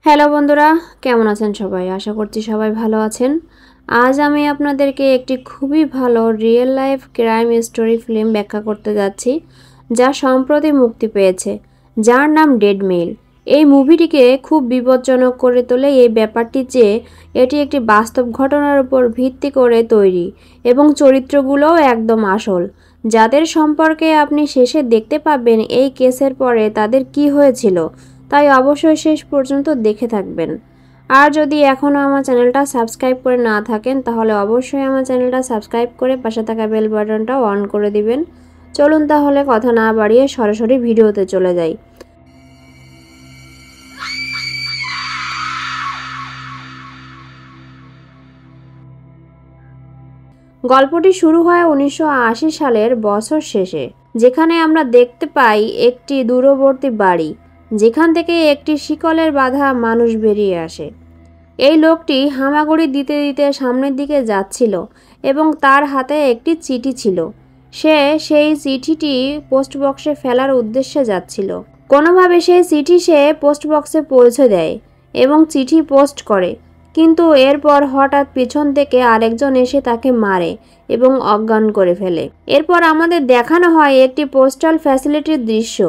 Hello বন্ধুরা, কেমন আছেন সবাই? আশা করছি সবাই ভালো আছেন। আজ আমি আপনাদেরকে একটি খুবই ভালো real life crime story film ব্যাখ্যা করতে যাচ্ছি, যা সম্প্রতি মুক্তি পেয়েছে, যার নাম ডেড মেইল। এই মুভিটিকে খুব বিপজ্জনক করে তোলে এই ব্যাপারটি যে এটি একটি বাস্তব ঘটনার উপর ভিত্তি করে তৈরি এবং চরিত্রগুলোও একদম আসল, যাদের সম্পর্কে আপনি শেষে দেখতে পাবেন এই কেসের পরে তাদের কি হয়েছিল। তাই অবশ্যই শেষ পর্যন্ত দেখে থাকবেন। আর যদি এখনও আমার চ্যানেলটা সাবস্ক্রাইব করে না থাকেন তাহলে অবশ্যই আমার চ্যানেলটা সাবস্ক্রাইব করে পাশে থাকা বেল বাটনটাও অন করে দিবেন। চলুন তাহলে কথা না বাড়িয়ে সরাসরি ভিডিওতে চলে যাই। গল্পটি শুরু হয় 1980 সালের বছর শেষে, যেখানে আমরা দেখতে পাই একটি দূরবর্তী বাড়ি, যেখান থেকে একটি শিকলের বাঁধা মানুষ বেরিয়ে আসে। এই লোকটি হামাগুড়ি দিতে দিতে সামনের দিকে যাচ্ছিল এবং তার হাতে একটি চিঠি ছিল। সে সেই চিঠিটি পোস্ট বক্সে ফেলার উদ্দেশ্যে যাচ্ছিল। কোনোভাবে সেই চিঠি সে পোস্ট বক্সে পৌঁছে দেয় এবং চিঠি পোস্ট করে, কিন্তু এরপর হঠাৎ পিছন থেকে আরেকজন এসে তাকে মারে এবং অজ্ঞান করে ফেলে। এরপর আমাদের দেখানো হয় একটি পোস্টাল ফ্যাসিলিটির দৃশ্য,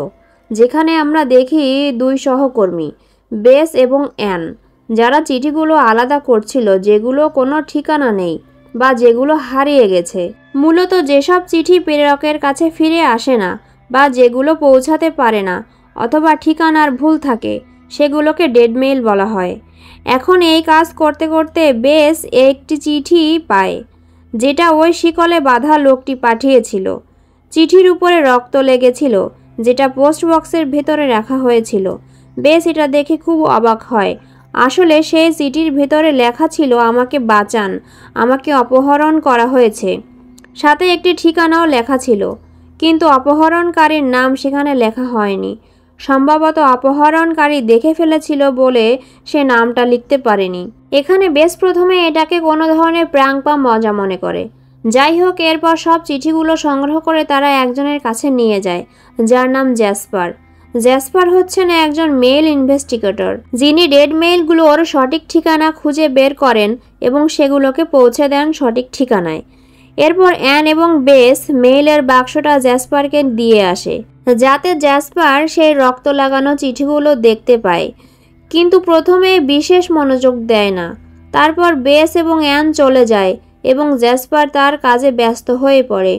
যেখানে আমরা দেখি দুই সহকর্মী, বেস এবং অ্যান, যারা চিঠিগুলো আলাদা করছিল, যেগুলো কোনো ঠিকানা নেই বা যেগুলো হারিয়ে গেছে। মূলত যেসব চিঠি প্রেরকের কাছে ফিরে আসে না বা যেগুলো পৌঁছাতে পারে না অথবা ঠিকানার ভুল থাকে, সেগুলোকে ডেড মেইল বলা হয়। এখন এই কাজ করতে করতে বেস একটি চিঠি পায়, যেটা ওই শিকলে বাঁধা লোকটি পাঠিয়েছিল। চিঠির উপরে রক্ত লেগেছিল, যেটা পোস্ট বক্সের ভেতরে রাখা হয়েছিল। বেস এটা দেখে খুব অবাক হয়। আসলে সেই চিঠির ভেতরে লেখা ছিল, আমাকে বাঁচান, আমাকে অপহরণ করা হয়েছে। সাথে একটি ঠিকানাও লেখা ছিল, কিন্তু অপহরণকারীর নাম সেখানে লেখা হয়নি। সম্ভবত অপহরণকারী দেখে ফেলেছিল বলে সে নামটা লিখতে পারেনি। এখানে বেশ প্রথমে এটাকে কোনো ধরনের প্র্যাঙ্ক বা মজা মনে করে। যাই হোক, এরপর সব চিঠিগুলো সংগ্রহ করে তারা একজনের কাছে নিয়ে যায়, যার নাম জ্যাসপার। জ্যাসপার হচ্ছেন একজন মেল ইনভেস্টিগেটর, যিনি ডেড মেইলগুলোর সঠিক ঠিকানা খুঁজে বের করেন এবং সেগুলোকে পৌঁছে দেন সঠিক ঠিকানায়। এরপর অ্যান এবং বেস মেইলের বাক্সটা জ্যাসপারকে দিয়ে আসে, যাতে জ্যাসপার সেই রক্ত লাগানো চিঠিগুলো দেখতে পায়, কিন্তু প্রথমে বিশেষ মনোযোগ দেয় না। তারপর বেস এবং অ্যান চলে যায় এবং জ্যাসপার তার কাজে ব্যস্ত হয়ে পড়ে।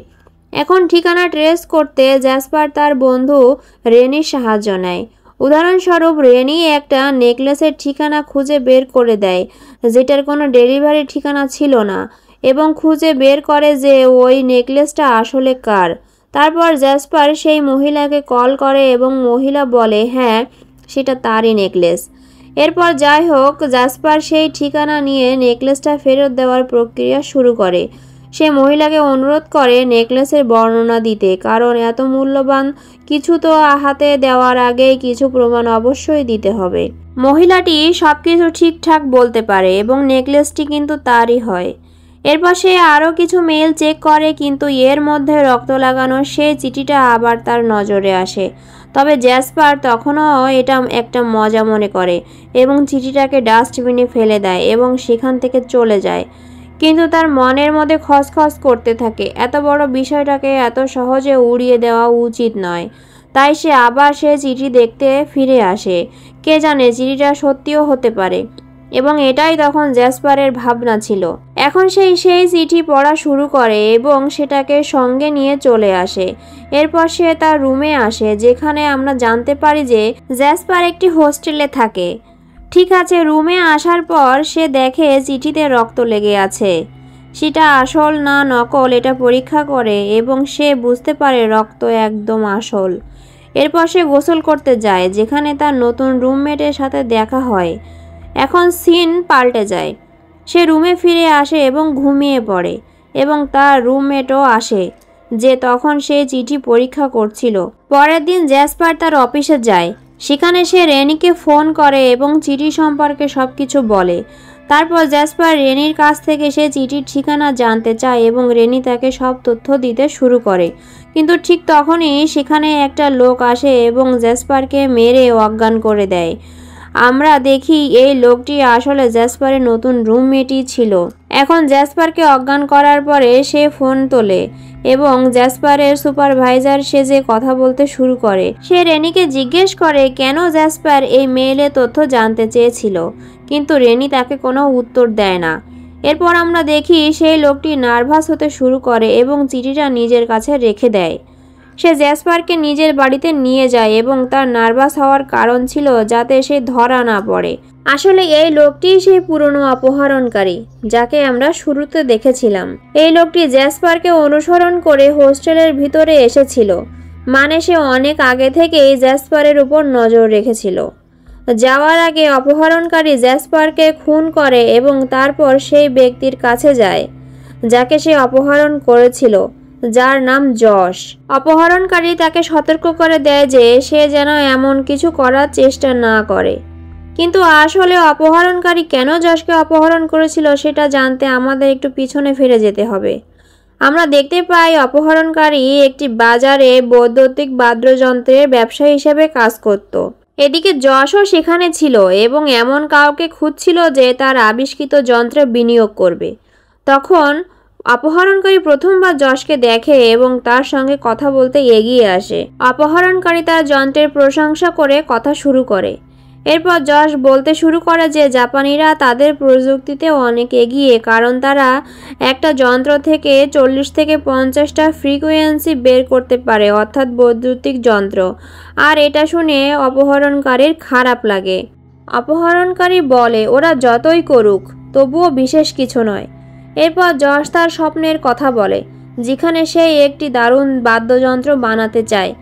এখন ঠিকানা ট্রেস করতে জ্যাসপার তার বন্ধু রেনির সাহায্য নেয়। উদাহরণস্বরূপ, রেনি একটা নেকলেসের ঠিকানা খুঁজে বের করে দেয়, যেটার কোনো ডেলিভারি ঠিকানা ছিল না, এবং খুঁজে বের করে যে ওই নেকলেসটা আসলে কার। তারপর জ্যাসপার সেই মহিলাকে কল করে এবং মহিলা বলে হ্যাঁ, সেটা তারই নেকলেস। এরপর যাই হোক, জ্যাসপার সেই ঠিকানা নিয়ে নেকলেসটা ফেরত দেওয়ার প্রক্রিয়া শুরু করে। সে মহিলাকে অনুরোধ করে নেকলেসের বর্ণনা দিতে, কারণ এত মূল্যবান কিছু তো হাতে দেওয়ার আগেই কিছু প্রমাণ অবশ্যই দিতে হবে। মহিলাটি সব কিছু ঠিকঠাক বলতে পারে এবং নেকলেসটি কিন্তু তারই হয়। এরপর সে আরও কিছু মেল চেক করে, কিন্তু এর মধ্যে রক্ত লাগানো সেই চিঠিটা আবার তার নজরে আসে। তবে জ্যাসপার তখনও এটা একটা মজা মনে করে এবং চিঠিটাকে ডাস্টবিনে ফেলে দেয় এবং সেখান থেকে চলে যায়। কিন্তু তার মনের মধ্যে খসখস করতে থাকে, এত বড় বিষয়টাকে এত সহজে উড়িয়ে দেওয়া উচিত নয়। তাই সে আবার সে চিঠি দেখতে ফিরে আসে। কে জানে, চিঠিটা সত্যিও হতে পারে, এবং এটাই তখন জ্যাসপারের ভাবনা ছিল। এখন সেই চিঠি পড়া শুরু করে এবং সেটাকে সঙ্গে নিয়ে চলে আসে। এরপর সে তার রুমে আসে, যেখানে আমরা জানতে পারি যে জ্যাসপার একটি হোস্টেলে থাকে। ঠিক আছে, রুমে আসার পর সে দেখে চিঠিতে রক্ত লেগে আছে। সেটা আসল না নকল এটা পরীক্ষা করে এবং সে বুঝতে পারে রক্ত একদম আসল। এরপর সে গোসল করতে যায়, যেখানে তার নতুন রুমমেটের সাথে দেখা হয়। এখন সিন পাল্টে যায়। সে রুমে ফিরে আসে এবং ঘুমিয়ে পড়ে, এবং তার রুমমেটও আসে, যে তখন সে চিঠি পরীক্ষা করছিল। পরের দিন জ্যাসপার তার অফিসে যায়। সেখানে সে রেনিকে ফোন করে এবং চিঠি সম্পর্কে সব কিছু বলে। তারপর জ্যাসপার রেনির কাছ থেকে সে চিঠির ঠিকানা জানতে চায় এবং রেনি তাকে সব তথ্য দিতে শুরু করে। কিন্তু ঠিক তখনই সেখানে একটা লোক আসে এবং জ্যাসপারকে মেরে অজ্ঞান করে দেয়। আমরা দেখি এই লোকটি আসলে জ্যাসপারের নতুন রুমমেটই ছিল। এখন জ্যাসপারকে অজ্ঞান করার পরে সে ফোন তোলে এবং জ্যাসপারের সুপারভাইজার সেজে কথা বলতে শুরু করে। সে রেনিকে জিজ্ঞেস করে কেন জ্যাসপার এই মেইলের তথ্য জানতে চেয়েছিল, কিন্তু রেনি তাকে কোনো উত্তর দেয় না। এরপর আমরা দেখি সেই লোকটি নার্ভাস হতে শুরু করে এবং চিঠিটা নিজের কাছে রেখে দেয়। সে জ্যাসপারকে নিজের বাড়িতে নিয়ে যায় এবং তার নার্ভাস হওয়ার কারণ ছিল যাতে সে ধরা না পড়ে। আসলে এই লোকটি সেই পুরনো অপহরণকারী যাকে আমরা শুরুতে দেখেছিলাম। এই লোকটি জ্যাসপারকে অনুসরণ করে হোস্টেলের ভিতরে এসেছিল, মানে সে অনেক আগে থেকেই জ্যাসপারের উপর নজর রেখেছিল। যাওয়ার আগে অপহরণকারী জ্যাসপারকে খুন করে এবং তারপর সেই ব্যক্তির কাছে যায় যাকে সে অপহরণ করেছিল, যার নাম যশ। অপহরণকারী তাকে সতর্ক করে দেয় যে সে যেন এমন কিছু করার চেষ্টা না করে। কিন্তু আসলে অপহরণকারী কেন যশকে অপহরণ করেছিল সেটা জানতে আমাদের একটু পিছনে ফিরে যেতে হবে। আমরা দেখতে পাই অপহরণকারী একটি বাজারে বৈদ্যুতিক বাদ্যযন্ত্রের ব্যবসায়ী হিসেবে কাজ করত। এদিকে যশও সেখানে ছিল এবং এমন কাউকে খুঁজছিল যে তার আবিষ্কৃত যন্ত্রে বিনিয়োগ করবে। তখন অপহরণকারী প্রথমবার যশকে দেখে এবং তার সঙ্গে কথা বলতে এগিয়ে আসে। অপহরণকারী তার যন্ত্রের প্রশংসা করে কথা শুরু করে। এরপর যশ বলতে শুরু করে যে জাপানিরা তাদের প্রযুক্তিতে অনেক এগিয়ে, কারণ তারা একটা যন্ত্র থেকে 40 থেকে 50টা ফ্রিকোয়েন্সি বের করতে পারে, অর্থাৎ বৈদ্যুতিক যন্ত্র। আর এটা শুনে অপহরণকারীর খারাপ লাগে। অপহরণকারী বলে ওরা যতই করুক তবুও বিশেষ কিছু নয়। এরপর যশ তার স্বপ্নের কথা বলে, যেখানে সে একটি দারুণ বাদ্যযন্ত্র বানাতে চায়।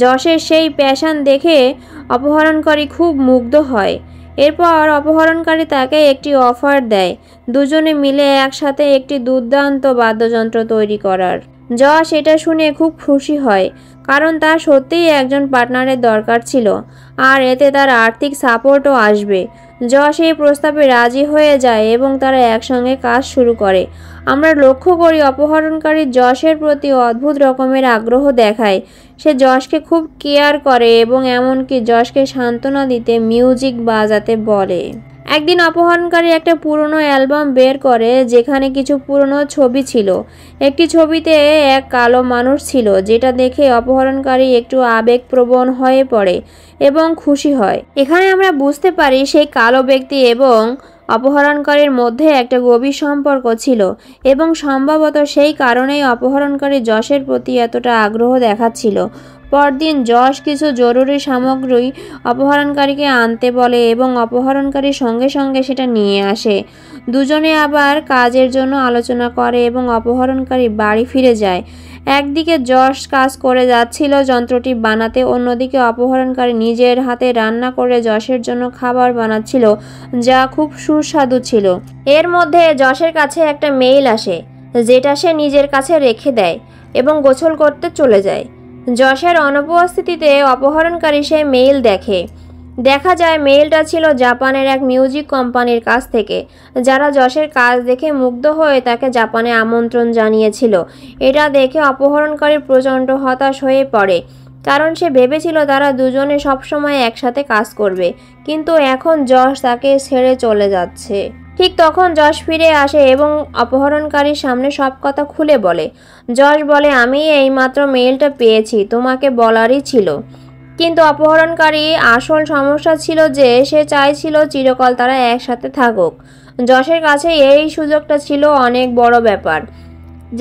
যশের সেই প্যাশন দেখে অপহরণকারী খুব মুগ্ধ হয়। এরপর অপহরণকারী তাকে একটি অফার দেয় দুজনে মিলে একসাথে একটি দুর্দান্ত বাদ্যযন্ত্র তৈরি করার। যশ এটা শুনে খুব খুশি হয়, কারণ তার সত্যিই একজন পার্টনারের দরকার ছিল, আর এতে তার আর্থিক সাপোর্টও আসবে। যশ এই প্রস্তাবে রাজি হয়ে যায় এবং তারা একসঙ্গে কাজ শুরু করে। আমরা লক্ষ্য করি অপহরণকারী যশের প্রতি অদ্ভুত রকমের আগ্রহ দেখায়। সে যশকে খুব কেয়ার করে এবং এমনকি যশকে সান্ত্বনা দিতে মিউজিক বাজাতে বলে। একদিন অপহরণকারী একটা পুরনো অ্যালবাম বের করে যেখানে কিছু পুরনো ছবি ছিল। একটি ছবিতে এক কালো মানুষ ছিল, যেটা দেখে অপহরণকারী একটু আবেগপ্রবণ হয়ে পড়ে এবং খুশি হয়। এখানে আমরা বুঝতে পারি সেই কালো ব্যক্তি এবং অপহরণকারীর মধ্যে একটা গভীর সম্পর্ক ছিল এবং সম্ভবত সেই কারণেই অপহরণকারী যশের প্রতি এতটা আগ্রহ দেখাচ্ছিল। পরদিন যশ কিছু জরুরি সামগ্রী অপহরণকারীকে আনতে বলে এবং অপহরণকারী সঙ্গে সঙ্গে সেটা নিয়ে আসে। দুজনে আবার কাজের জন্য আলোচনা করে এবং অপহরণকারী বাড়ি ফিরে যায়। একদিকে যশ কাজ করে যাচ্ছিল যন্ত্রটি বানাতে, অন্যদিকে অপহরণকারী নিজের হাতে রান্না করে যশের জন্য খাবার বানাচ্ছিল, যা খুব সুস্বাদু ছিল। এর মধ্যে যশের কাছে একটা মেইল আসে, যেটা সে নিজের কাছে রেখে দেয় এবং গোসল করতে চলে যায়। যশের অনুপস্থিতিতে অপহরণকারী সেই মেইল দেখে। দেখা যায় মেইলটা ছিল জাপানের এক মিউজিক কোম্পানির কাছ থেকে, যারা যশের কাজ দেখে মুগ্ধ হয়ে তাকে জাপানে আমন্ত্রণ জানিয়েছিল। এটা দেখে অপহরণকারী প্রচণ্ড হতাশ হয়ে পড়ে, কারণ সে ভেবেছিল তারা দুজনে সবসময় একসাথে কাজ করবে, কিন্তু এখন যশ তাকে ছেড়ে চলে যাচ্ছে। ঠিক তখন যশ ফিরে আসে এবং অপহরণকারীর সামনে সব কথা খুলে বলে। যশ বলে, আমি এইমাত্র মেইলটা পেয়েছি, তোমাকে বলারই ছিল। কিন্তু অপহরণকারী আসল সমস্যা ছিল যে সে চাইছিল চিরকাল তারা একসাথে থাকুক। যশের কাছে এই সুযোগটা ছিল অনেক বড় ব্যাপার,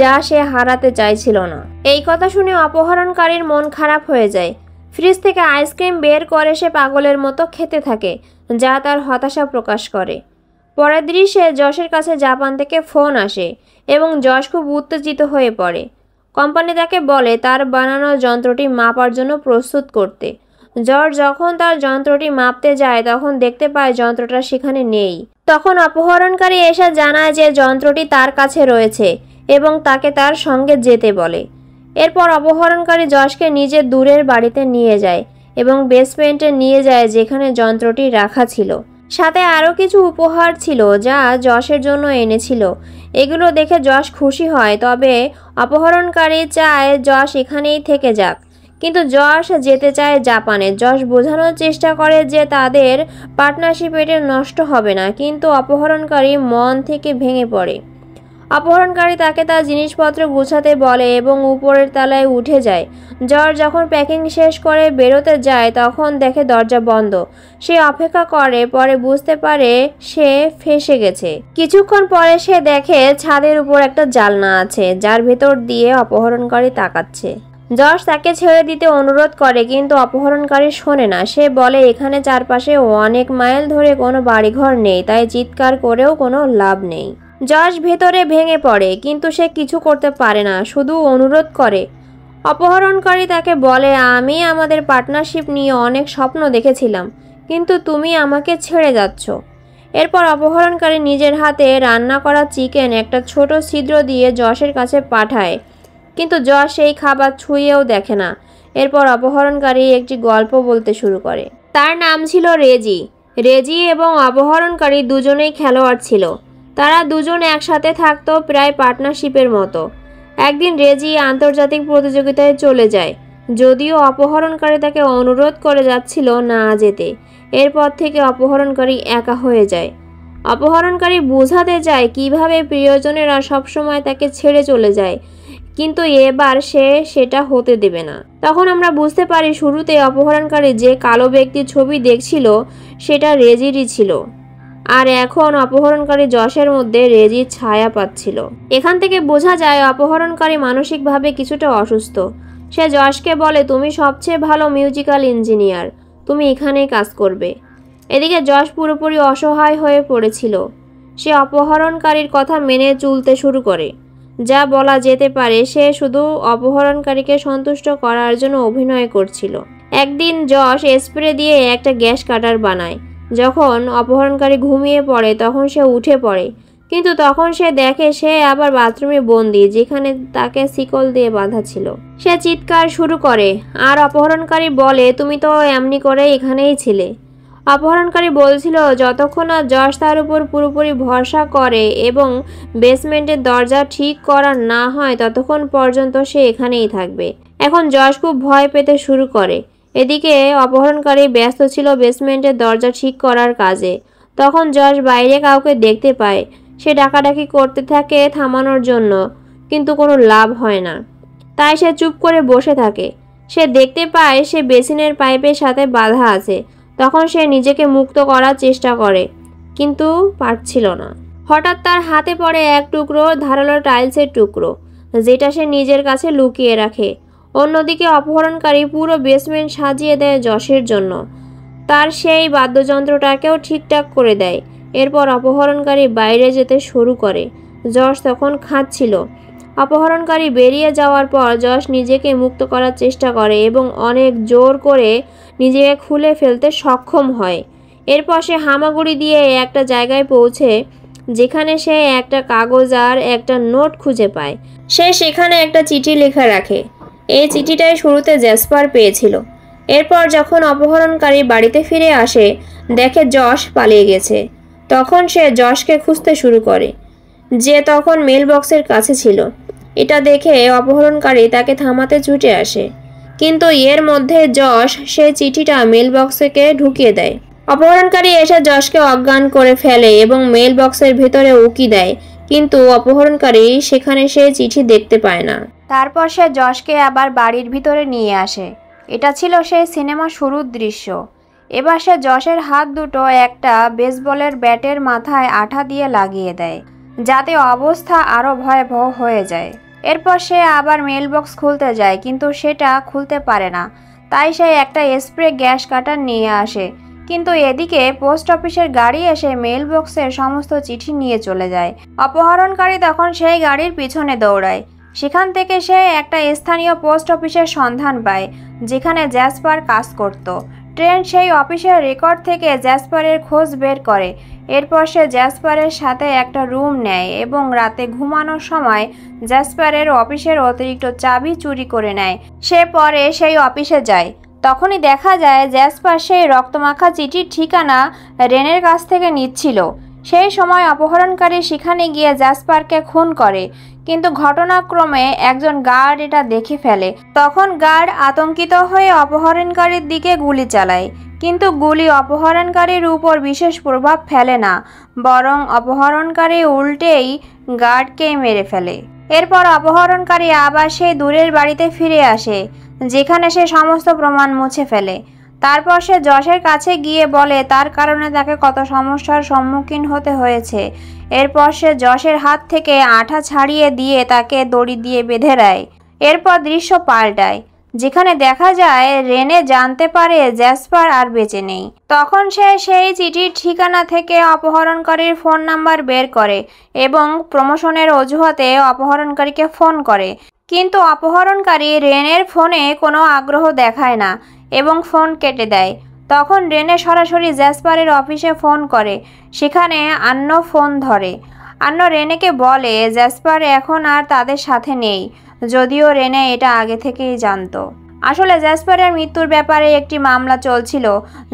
যা সে হারাতে চাইছিল না। এই কথা শুনে অপহরণকারীর মন খারাপ হয়ে যায়। ফ্রিজ থেকে আইসক্রিম বের করে সে পাগলের মতো খেতে থাকে, যা তার হতাশা প্রকাশ করে। পরের দৃশ্যে যশের কাছে জাপান থেকে ফোন আসে এবং যশ খুব উত্তেজিত হয়ে পড়ে। কোম্পানি তাকে বলে তার বানানো যন্ত্রটি মাপার জন্য প্রস্তুত করতে। যশ যখন তার যন্ত্রটি মাপতে যায় তখন দেখতে পায় যন্ত্রটা সেখানে নেই। তখন অপহরণকারী এসে জানায় যে যন্ত্রটি তার কাছে রয়েছে এবং তাকে তার সঙ্গে যেতে বলে। এরপর অপহরণকারী যশকে নিজের দূরের বাড়িতে নিয়ে যায় এবং বেসমেন্টে নিয়ে যায় যেখানে যন্ত্রটি রাখা ছিল। সাথে আরও কিছু উপহার ছিল যা যশের জন্য এনেছিল। এগুলো দেখে যশ খুশি হয়, তবে অপহরণকারী চায় যশ এখানেই থেকে যাক। কিন্তু যশ যেতে চায় জাপানে। যশ বোঝানোর চেষ্টা করে যে তাদের পার্টনারশিপ এটা নষ্ট হবে না, কিন্তু অপহরণকারী মন থেকে ভেঙে পড়ে। অপহরণকারী তাকে তার জিনিসপত্র গুছাতে বলে এবং উপরের তলায় উঠে যায়। জর্জ যখন প্যাকিং শেষ করে বেরোতে যায় তখন দেখে দরজা বন্ধ। সে অপেক্ষা করে, পরে বুঝতে পারে সে ফেঁসে গেছে। কিছুক্ষণ পরে সে দেখে ছাদের উপর একটা জানলা আছে, যার ভেতর দিয়ে অপহরণকারী তাকাচ্ছে। জর্জ তাকে ছেড়ে দিতে অনুরোধ করে, কিন্তু অপহরণকারী শোনে না। সে বলে এখানে চারপাশে অনেক মাইল ধরে কোনো বাড়িঘর নেই, তাই চিৎকার করেও কোনো লাভ নেই। জর্জ ভেতরে ভেঙে পড়ে, কিন্তু সে কিছু করতে পারে না, শুধু অনুরোধ করে। অপহরণকারী তাকে বলে, আমি আমাদের পার্টনারশিপ নিয়ে অনেক স্বপ্ন দেখেছিলাম, কিন্তু তুমি আমাকে ছেড়ে যাচ্ছ। এরপর অপহরণকারী নিজের হাতে রান্না করা চিকেন একটা ছোট ছিদ্র দিয়ে জশের কাছে পাঠায়, কিন্তু জশ সেই খাবার ছুঁয়েও দেখে না। এরপর অপহরণকারী একটি গল্প বলতে শুরু করে। তার নাম ছিল রেজি। রেজি এবং অপহরণকারী দুজনেই খেলোয়াড় ছিল। তারা দুজন একসাথে থাকতো, প্রায় পার্টনারশিপের মতো। একদিন রেজি আন্তর্জাতিক প্রতিযোগিতায় চলে যায়, যদিও অপহরণকারী তাকে অনুরোধ করে যাচ্ছিল না যেতে। এরপর থেকে অপহরণকারী একা হয়ে যায়। অপহরণকারী বোঝাতে যায় কিভাবে প্রিয়জনেরা সবসময় তাকে ছেড়ে চলে যায়, কিন্তু এবার সে সেটা হতে দেবে না। তখন আমরা বুঝতে পারি শুরুতে অপহরণকারী যে কালো ব্যক্তির ছবি দেখছিল সেটা রেজিরই ছিল, আর এখন অপহরণকারী যশের মধ্যে রেজির ছায়া পাচ্ছিল। এখান থেকে বোঝা যায় অপহরণকারী মানসিকভাবে কিছুটা অসুস্থ। সে যশকে বলে, তুমি সবচেয়ে ভালো মিউজিক্যাল ইঞ্জিনিয়ার, তুমি এখানেই কাজ করবে। এদিকে যশ পুরোপুরি অসহায় হয়ে পড়েছিল। সে অপহরণকারীর কথা মেনে চলতে শুরু করে, যা বলা যেতে পারে সে শুধু অপহরণকারীকে সন্তুষ্ট করার জন্য অভিনয় করছিল। একদিন যশ স্প্রে দিয়ে একটা গ্যাস কাটার বানায়। যখন অপহরণকারী ঘুমিয়ে পড়ে তখন সে উঠে পড়ে, কিন্তু তখন সে দেখে সে আবার বাথরুমে বন্দি, যেখানে তাকে শিকল দিয়ে বাঁধা ছিল। সে চিৎকার শুরু করে, আর অপহরণকারী বলে, তুমি তো এমনি করে এখানেই ছিলে। অপহরণকারী বলছিল যতক্ষণ না যশ তার উপর পুরোপুরি ভরসা করে এবং বেসমেন্টের দরজা ঠিক করা না হয় ততক্ষণ পর্যন্ত সে এখানেই থাকবে। এখন যশ খুব ভয় পেতে শুরু করে। এদিকে অপহরণকারী ব্যস্ত ছিল বেসমেন্টের দরজা ঠিক করার কাজে। তখন যশ বাইরে কাউকে দেখতে পায়। সে ডাকাডাকি করতে থাকে থামানোর জন্য, কিন্তু কোনো লাভ হয় না। তাই সে চুপ করে বসে থাকে। সে দেখতে পায় সে বেসিনের পাইপের সাথে বাঁধা আছে। তখন সে নিজেকে মুক্ত করার চেষ্টা করে, কিন্তু পারছিল না। হঠাৎ তার হাতে পড়ে এক টুকরো ধারালো টাইলসের টুকরো, যেটা সে নিজের কাছে লুকিয়ে রাখে। অন্যদিকে অপহরণকারী পুরো বেসমেন্ট সাজিয়ে দেয় যশের জন্য। তার সেই বাদ্যযন্ত্রটাকেও ঠিকঠাক করে দেয়। এরপর অপহরণকারী বাইরে যেতে শুরু করে। যশ তখন খাচ্ছিল। অপহরণকারী বেরিয়ে যাওয়ার পর যশ নিজেকে মুক্ত করার চেষ্টা করে এবং অনেক জোর করে নিজেকে খুলে ফেলতে সক্ষম হয়। এরপর সে হামাগুড়ি দিয়ে একটা জায়গায় পৌঁছে, যেখানে সে একটা কাগজ আর একটা নোট খুঁজে পায়। সে সেখানে একটা চিঠি লেখা রাখে। এই চিঠিটাই শুরুতে জ্যাসপার পেয়েছিল। এরপর যখন অপহরণকারী বাড়িতে ফিরে আসে, দেখে যশ পালিয়ে গেছে। তখন সে যশকে খুঁজতে শুরু করে, যে তখন মেল বক্সের কাছে ছিল। এটা দেখে অপহরণকারী তাকে থামাতে ছুটে আসে, কিন্তু এর মধ্যে যশ সেই চিঠিটা মেল বক্সে ঢুকিয়ে দেয়। অপহরণকারী এসে যশকে অজ্ঞান করে ফেলে এবং মেল বক্সের ভেতরে উকি দেয়, কিন্তু অপহরণকারী সেখানে সেই চিঠি দেখতে পায় না। তারপর সে যশকে আবার বাড়ির ভিতরে নিয়ে আসে। এটা ছিল সেই সিনেমা শুরুর দৃশ্য। এবার সে যশের হাত দুটো একটা বেসবলের ব্যাটের মাথায় আঠা দিয়ে লাগিয়ে দেয়, যাতে অবস্থা আরও ভয়াবহ হয়ে যায়। এরপর সে আবার মেলবক্স খুলতে যায়, কিন্তু সেটা খুলতে পারে না। তাই সে একটা স্প্রে গ্যাস কাটার নিয়ে আসে, কিন্তু এদিকে পোস্ট অফিসের গাড়ি এসে মেলবক্সের সমস্ত চিঠি নিয়ে চলে যায়। অপহরণকারী তখন সেই গাড়ির পিছনে দৌড়ায়। সেখান থেকে সে একটা স্থানীয় পোস্ট অফিসের সন্ধান পায়, যেখানে জ্যাসপার কাজ করত। ট্রেন সেই অফিসের রেকর্ড থেকে জ্যাসপারের খোঁজ বের করে। এরপর সে জ্যাসপারের সাথে একটা রুম নেয় এবং রাতে ঘুমানোর সময় জ্যাসপারের অফিসের অতিরিক্ত চাবি চুরি করে নেয়। সে পরে সেই অফিসে যায়। তখনই দেখা যায় জ্যাসপার সেই রক্তমাখা চিঠির ঠিকানা রেনের কাছ থেকে নিচ্ছিল। সেই সময় অপহরণকারী সেখানে গিয়ে জ্যাসপারকে খুন করে, কিন্তু ঘটনাক্রমে একজন গার্ড এটা দেখে ফেলে। তখন গার্ড আতঙ্কিত হয়ে অপহরণকারীর দিকে গুলি চালায়, কিন্তু গুলি অপহরণকারীর উপর বিশেষ প্রভাব ফেলে না, বরং অপহরণকারী উল্টেই গার্ডকেই মেরে ফেলে। এরপর অপহরণকারী আবার সেই দূরের বাড়িতে ফিরে আসে, যেখানে সে সমস্ত প্রমাণ মুছে ফেলে। তারপর সে যশের কাছে গিয়ে বলে তার কারণে তাকে কত সমস্যার সম্মুখীন হতে হয়েছে। এরপর সে যশের হাত থেকে আঠা ছাড়িয়ে দিয়ে তাকে দড়ি দিয়ে বেঁধে দেয়। এরপর দৃশ্য পাল্টায়, যেখানে দেখা যায় রেনে জানতে পারে জ্যাসপার আর বেঁচে নেই। তখন সে সেই চিঠির ঠিকানা থেকে অপহরণকারীর ফোন নাম্বার বের করে এবং প্রমোশনের অজুহাতে অপহরণকারীকে ফোন করে, কিন্তু অপহরণকারী রেনের ফোনে কোনো আগ্রহ দেখায় না এবং ফোন কেটে দেয়। তখন রেনে সরাসরি জ্যাসপারের অফিসে ফোন করে, সেখানে আন্ন ফোন ধরে। আন্ন রেনেকে বলে জ্যাসপার এখন আর তাদের সাথে নেই, যদিও রেনে এটা আগে থেকেই জানতো। আসলে জ্যাসপারের মৃত্যুর ব্যাপারে একটি মামলা চলছিল,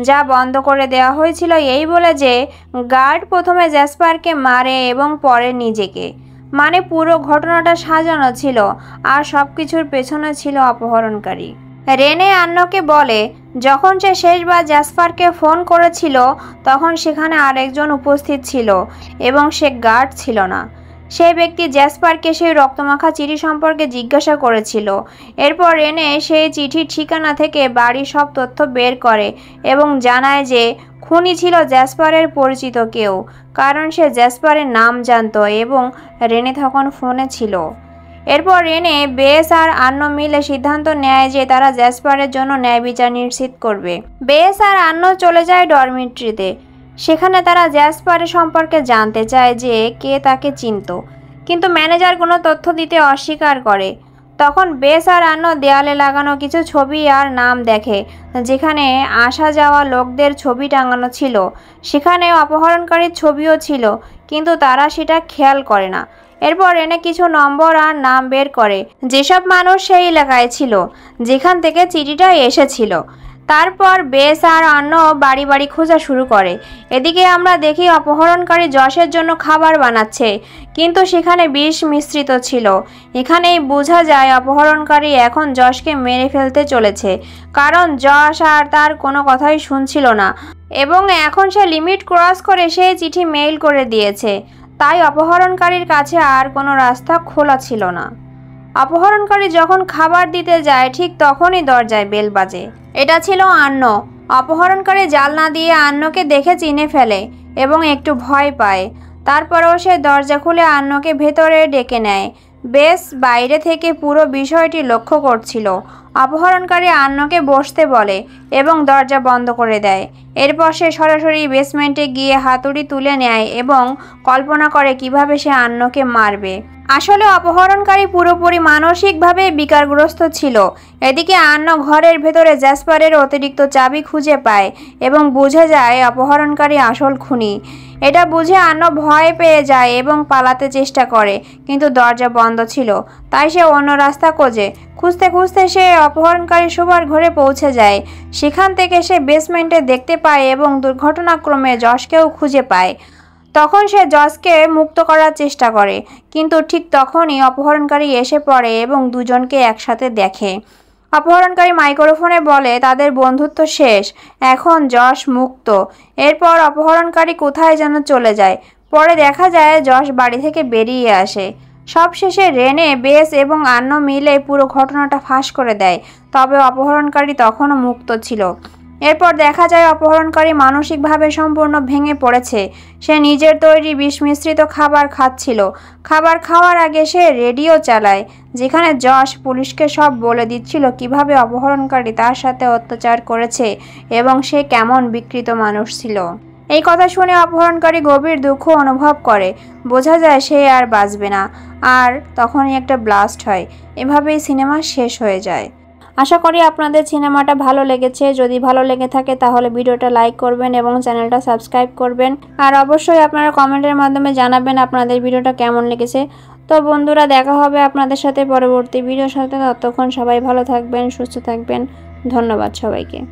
যা বন্ধ করে দেওয়া হয়েছিল এই বলে যে গার্ড প্রথমে জ্যাসপারকে মারে এবং পরে নিজেকে। মানে পুরো ঘটনাটা সাজানো ছিল, আর সবকিছুর পেছনে ছিল অপহরণকারী। রেনে আন্নকে বলে যখন সে শেষবার জ্যাসপারকে ফোন করেছিল তখন সেখানে আরেকজন উপস্থিত ছিল এবং সে গার্ড ছিল না। সেই ব্যক্তি জ্যাসপারকে সেই রক্তমাখা চিঠি সম্পর্কে জিজ্ঞাসা করেছিল। এরপর রেনে সেই চিঠির ঠিকানা থেকে বাড়ির সব তথ্য বের করে এবং জানায় যে খুনি ছিল জ্যাসপারের পরিচিত কেউ, কারণ সে জ্যাসপারের নাম জানত এবং রেনে তখন ফোনে ছিল। এরপর রেনে, বেস আর আন্ন মিলে সিদ্ধান্ত নেয় যে তারা জ্যাসপারের জন্য ন্যায় বিচার নিশ্চিত করবে। বেস আর আন্ন চলে যায় ডরমিট্রিতে। সেখানে তারা জ্যাসপারের সম্পর্কে জানতে চায় যে কে তাকে চিনত, কিন্তু ম্যানেজার কোনো তথ্য দিতে অস্বীকার করে। তখন বেস আর আন্ন দেয়ালে লাগানো কিছু ছবি আর নাম দেখে, যেখানে আসা যাওয়া লোকদের ছবি টাঙানো ছিল। সেখানে অপহরণকারীর ছবিও ছিল, কিন্তু তারা সেটা খেয়াল করে না। এরপর রেনে কিছু নম্বর আর নাম বের করে, যেসব মানুষ সেই এলাকায় ছিল যেখান থেকে চিঠিটা এসেছিল। তারপর বেস আর অন্য বাড়ি বাড়ি খোঁজা শুরু করে। এদিকে আমরা দেখি অপহরণকারী যশের জন্য খাবার বানাচ্ছে, কিন্তু সেখানে বিষ মিশ্রিত ছিল। এখানেই বোঝা যায় অপহরণকারী এখন যশকে মেরে ফেলতে চলেছে, কারণ যশ আর তার কোনো কথাই শুনছিল না এবং এখন সে লিমিট ক্রস করে সেই চিঠি মেইল করে দিয়েছে। তাই অপহরণকারীর কাছে আর কোনো রাস্তা খোলা ছিল না। অপহরণকারী যখন খাবার দিতে যায় ঠিক তখনই দরজায় বেল বাজে। এটা ছিল আন্ন। অপহরণকারী জানলা দিয়ে আন্নকে দেখে চিনে ফেলে এবং একটু ভয় পায়। তারপরেও সে দরজা খুলে আন্নকে ভেতরে ডেকে নেয়। বেশ বাইরে থেকে পুরো বিষয়টি লক্ষ্য করছিল। অপহরণকারী আন্নকে বসতে বলে এবং দরজা বন্ধ করে দেয়। এরপর সে সরাসরি বেসমেন্টে গিয়ে হাতুড়ি তুলে নেয় এবং কল্পনা করে কিভাবে সে আন্নকে মারবে। আসলে অপহরণকারী পুরোপুরি মানসিকভাবে বিকারগ্রস্ত ছিল। এদিকে আন্ন ঘরের ভেতরে জ্যাসপারের অতিরিক্ত চাবি খুঁজে পায় এবং বুঝে যায় অপহরণকারী আসল খুনি। এটা বুঝে আন্ন ভয় পেয়ে যায় এবং পালাতে চেষ্টা করে, কিন্তু দরজা বন্ধ ছিল। তাই সে অন্য রাস্তা খোঁজে। খুঁজতে খুঁজতে সে অপহরণকারী শোবার ঘরে পৌঁছে যায়। সেখান থেকে সে বেসমেন্টে দেখতে পায় এবং দুর্ঘটনাক্রমে যশকেও খুঁজে পায়। তখন সে যশকে মুক্ত করার চেষ্টা করে, কিন্তু ঠিক তখনই অপহরণকারী এসে পড়ে এবং দুজনকে একসাথে দেখে। অপহরণকারী মাইক্রোফোনে বলে তাদের বন্ধুত্ব শেষ, এখন যশ মুক্ত। এরপর অপহরণকারী কোথায় যেন চলে যায়। পরে দেখা যায় যশ বাড়ি থেকে বেরিয়ে আসে। সবশেষে রেনে, বেস এবং আন্ন মিলে পুরো ঘটনাটা ফাঁস করে দেয়, তবে অপহরণকারী তখনও মুক্ত ছিল। এরপর দেখা যায় অপহরণকারী মানসিকভাবে সম্পূর্ণ ভেঙে পড়েছে। সে নিজের তৈরি বিষ মিশ্রিত খাবার খাচ্ছিল। খাবার খাওয়ার আগে সে রেডিও চালায়, যেখানে যশ পুলিশকে সব বলে দিচ্ছিল কিভাবে অপহরণকারী তার সাথে অত্যাচার করেছে এবং সে কেমন বিকৃত মানুষ ছিল। এই কথা শুনে অপহরণকারী গভীর দুঃখ অনুভব করে। বোঝা যায় সে আর বাঁচবে না। আর তখনই একটা ব্লাস্ট হয়। এভাবেই সিনেমা শেষ হয়ে যায়। আশা করি আপনাদের সিনেমাটা ভালো লেগেছে। যদি ভালো লেগে থাকে তাহলে ভিডিওটা লাইক করবেন এবং চ্যানেলটা সাবস্ক্রাইব করবেন। আর অবশ্যই আপনারা কমেন্টের মাধ্যমে জানাবেন আপনাদের ভিডিওটা কেমন লেগেছে। তো বন্ধুরা, দেখা হবে আপনাদের সাথে পরবর্তী ভিডিওর সাথে। ততক্ষণ সবাই ভালো থাকবেন, সুস্থ থাকবেন। ধন্যবাদ সবাইকে।